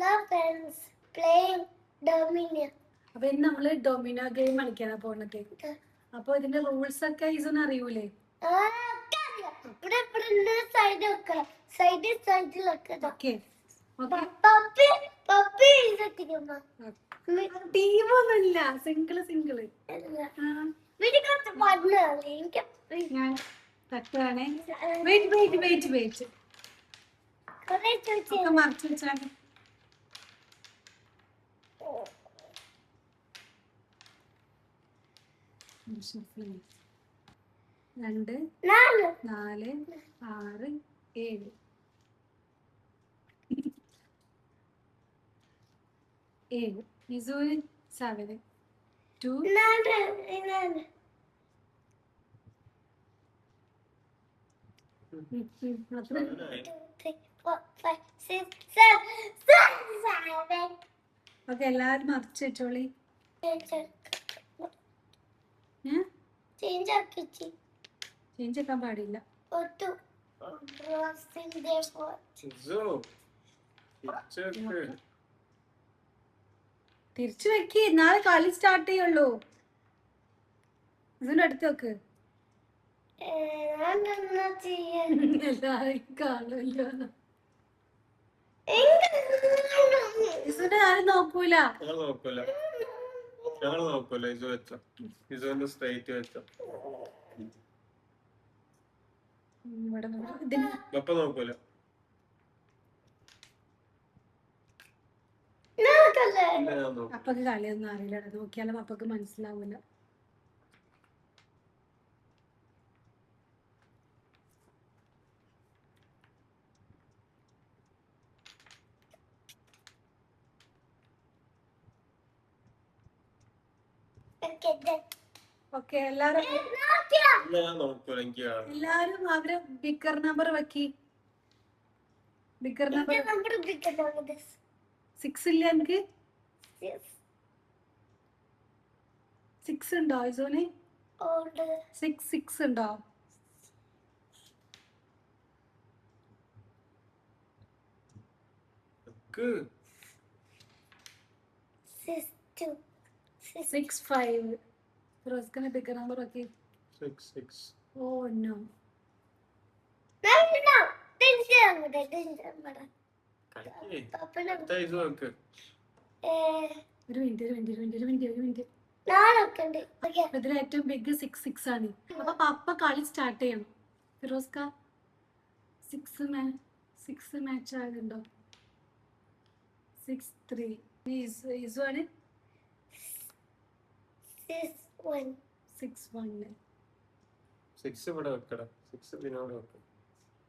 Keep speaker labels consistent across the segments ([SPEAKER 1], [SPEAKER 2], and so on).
[SPEAKER 1] Hello friends, playing Domino.
[SPEAKER 2] അപ്പൊ ഇന്ന് നമ്മള് ഡൊമിനോ ഗെയിം കളിക്കാനാ പോണത്. അപ്പൊ ഇതിന്റെ റൂൾസ് ഒക്കെ ഇതൊന്നും അറിയൂലേ? ടീമൊന്നുമില്ല, സിംഗിള് സിംഗിള്. ഞാൻ തട്ടുവാണേ. വെയിറ്റ് വെയിറ്റ് വെയിറ്റ് വെയിറ്റ് ഒക്കെ മറച്ചു വെച്ചാണ്. രണ്ട് 4 6 7 7 മിസൂര് 7 2 ഓക്കെ എല്ലാരും മറിച്ച് വെച്ചോളി. ചേഞ്ച് ആക്കാൻ പാടില്ല. തിരിച്ചു വെക്ക്, നാളെ കളി സ്റ്റാർട്ട് ചെയ്യുള്ളൂ. ഇതിന്റെ അടുത്ത് വെക്ക്. എല്ലാരും കാണൂല്ലോ. ഇതിന്റെ ആരും നോക്കൂല.
[SPEAKER 3] ഞങ്ങൾ നോക്കൂല. ഇത് വെച്ചോ, ഇതുകൊണ്ട് സ്ട്രൈറ്റ് വെച്ചോ. പപ്പ നോക്കൂല.
[SPEAKER 2] അപ്പക്ക് കളിയൊന്നും അറിയില്ല. നോക്കിയാലും അപ്പക്ക് മനസ്സിലാവൂല. ഓക്കെ എല്ലാരും അവരെ ബിഗർ നമ്പർ വെക്കി. ബിഗർ നമ്പർ 6 ഇല്ല എനിക്ക്. 6 ഉണ്ടോ ഇസോന്? 6 ഉണ്ടോ? Six 5. Roscan bigger number okay.
[SPEAKER 3] 6.
[SPEAKER 2] Oh no.
[SPEAKER 1] No.
[SPEAKER 2] ഒരു മിനിറ്റ്. ഇതിൽ ഏറ്റവും ബിഗ് 6 ആണ്. അപ്പൊ പപ്പ കളി സ്റ്റാർട്ട് ചെയ്യണം. ഫിറോസ്ക 6 മാച്ച് ആകുന്നുണ്ടോ? 6-3. ഇസു ആണ്
[SPEAKER 1] 6-1.
[SPEAKER 3] 6 ഇവിടെ വെക്കടാ. 6 ഇതിനോട് വെക്കാം.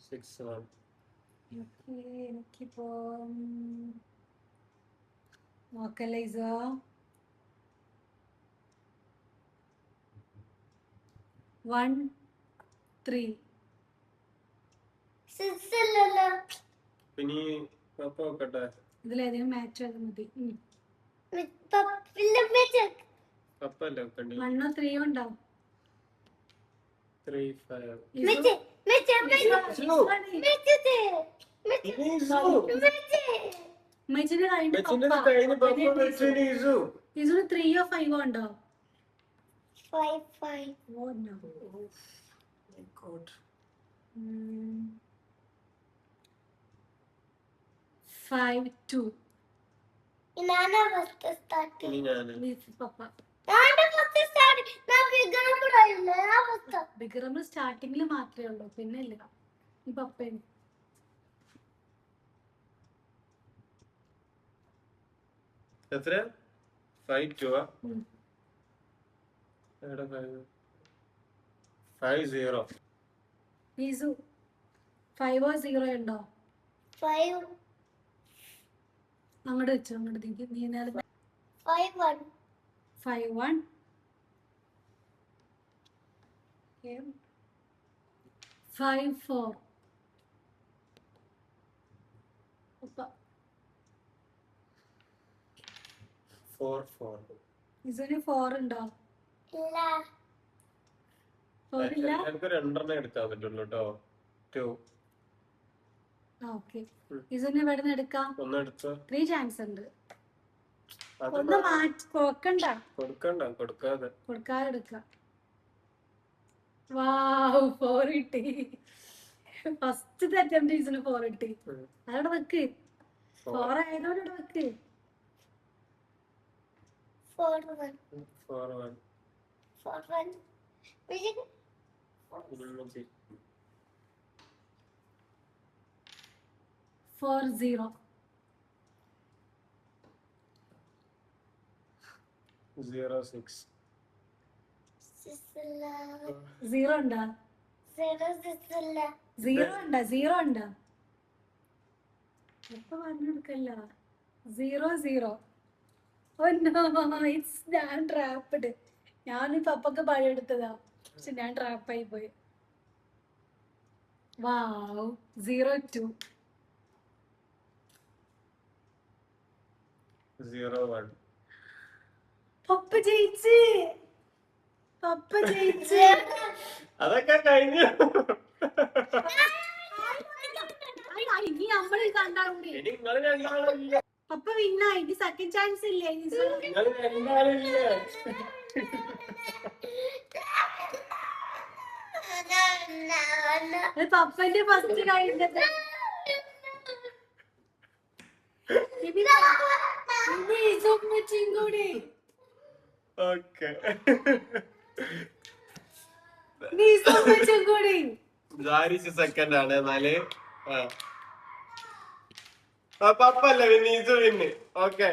[SPEAKER 3] 6-1.
[SPEAKER 2] ഓക്കേ, എനിക്കിപ്പോ നോക്കല്ലേ ഇസോ. 1-3.
[SPEAKER 3] പിന്നെ പപ്പ വെക്കട്ടെ.
[SPEAKER 2] ഇതിലേതെങ്കിലും മാച്ച് ആയത് മതി.
[SPEAKER 3] പപ്പല്ലേ വെക്കണ്ടേ?
[SPEAKER 2] 1 or 3 ഉണ്ടാവും.
[SPEAKER 3] 3-5.
[SPEAKER 2] ഇസുന് 3 or 5 ഉണ്ടോ?
[SPEAKER 1] 5-5.
[SPEAKER 2] Oh no.
[SPEAKER 3] My God.
[SPEAKER 2] 5-2. Bigger നമ്മൾ സ്റ്റാർട്ടിങ്ങിൽ മാത്രമേ ഉള്ളൂ, പിന്നെ ഇല്ല. ഈ പപ്പേന്
[SPEAKER 3] എത്ര? 5-2. 5-0.
[SPEAKER 2] ഈസു 5 or 0 ഉണ്ടോ?
[SPEAKER 1] 5.
[SPEAKER 2] അങ്ങോട്ട് വെച്ചോ, അങ്ങോട്ട് നീ
[SPEAKER 1] 5-1.
[SPEAKER 2] 5-1. 5-4.
[SPEAKER 3] 4-4.
[SPEAKER 2] ഇസോന് 4 ഉണ്ടോ?
[SPEAKER 1] ഇല്ല.
[SPEAKER 2] 4 ഇല്ല.
[SPEAKER 3] എനിക്ക് 2 എടുക്കാൻ പറ്റുള്ളൂ കേട്ടോ. 2.
[SPEAKER 2] ഓക്കെ ഇസിന് ഇവിടെ നിന്ന് എടുക്കാം.
[SPEAKER 3] ഒന്ന് എടുത്തോ.
[SPEAKER 2] 3 ചാൻസ് ഉണ്ട്.
[SPEAKER 3] അത്
[SPEAKER 2] ഒന്ന് മാറ്റി കൊടുക്കണ്ട.
[SPEAKER 3] കൊടുക്കാതെ
[SPEAKER 2] എടുക്കാം. വാവ് 4 കിട്ടി. ഫസ്റ്റ് അറ്റംപ്റ്റ് ഇസിന് 4 കിട്ടി. അതവിടെ വെക്ക്. 4 ആയതോടെ ഇവിടെ വെക്ക്.
[SPEAKER 1] 4-1.
[SPEAKER 3] 4-1.
[SPEAKER 1] 4-1.
[SPEAKER 2] 4-0.
[SPEAKER 3] 0-6.
[SPEAKER 2] 0 ഉണ്ടാ? 0 ഉണ്ടാ? എപ്പോ പറഞ്ഞെടുക്കല്ല. 0-0. ഞാൻ ട്രാപ്പഡ്. ഞാൻ പപ്പക്ക് പഴയെടുത്തതാ, പക്ഷെ ഞാൻ ട്രാപ്പായി പോയി. വാവ് 0-2.
[SPEAKER 3] 0-1.
[SPEAKER 2] പപ്പ ജയിച്ച്.
[SPEAKER 3] അതൊക്കെ കഴിഞ്ഞു.
[SPEAKER 2] ഇനി നമ്മൾ കണ്ടാണ്ട്
[SPEAKER 3] ഇനി നിങ്ങള് രണ്ടാളില്ല.
[SPEAKER 2] പപ്പ വിന്നായി. സെക്കൻഡ് ചാൻസ് ഇല്ലേ?
[SPEAKER 3] നിങ്ങള് രണ്ടാളില്ല.
[SPEAKER 2] പപ്പന്റെ ഫസ്റ്റ് കഴിഞ്ഞത്. കൂടി
[SPEAKER 3] ഓക്കെ
[SPEAKER 2] കൂടി
[SPEAKER 3] ജാരിച്ച് സെക്കൻഡ് ആണ്. എന്നാല് പപ്പല്ലേ വിന്നീസ് വിന്ന്. ഓക്കെ